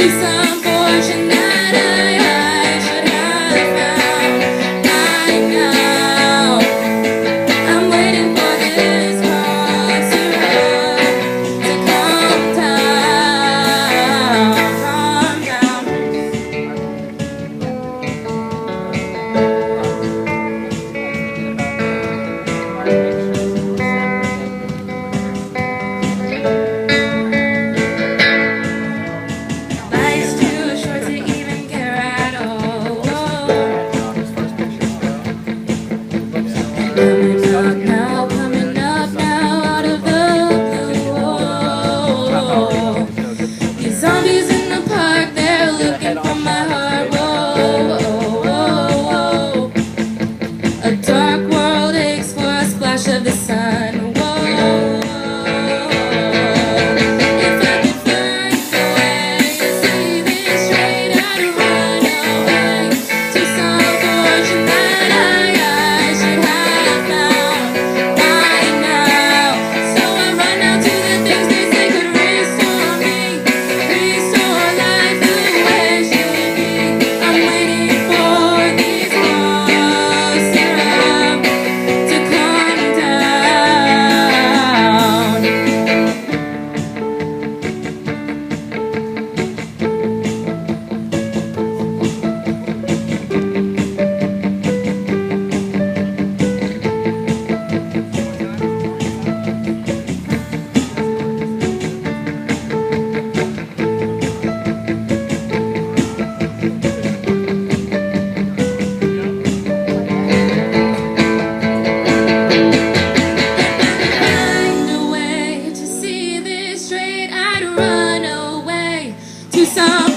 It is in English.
to some fortune that I should have found by now. I'm waiting for this heart to calm down, calm down. Life's too short to even care at all. Coming up now out of the blue. These zombies in the park, they're looking for my heart. Whoa. A dark world aches for a splash of the sun. Whoa. If I could find a way to see this straight, I'd run away to some fortune that I should have found by now. So I run out to the things they say could restore me, restore life the way it should be. I'm waiting for these walls to calm down. Find a way to see this straight, I'd run away to some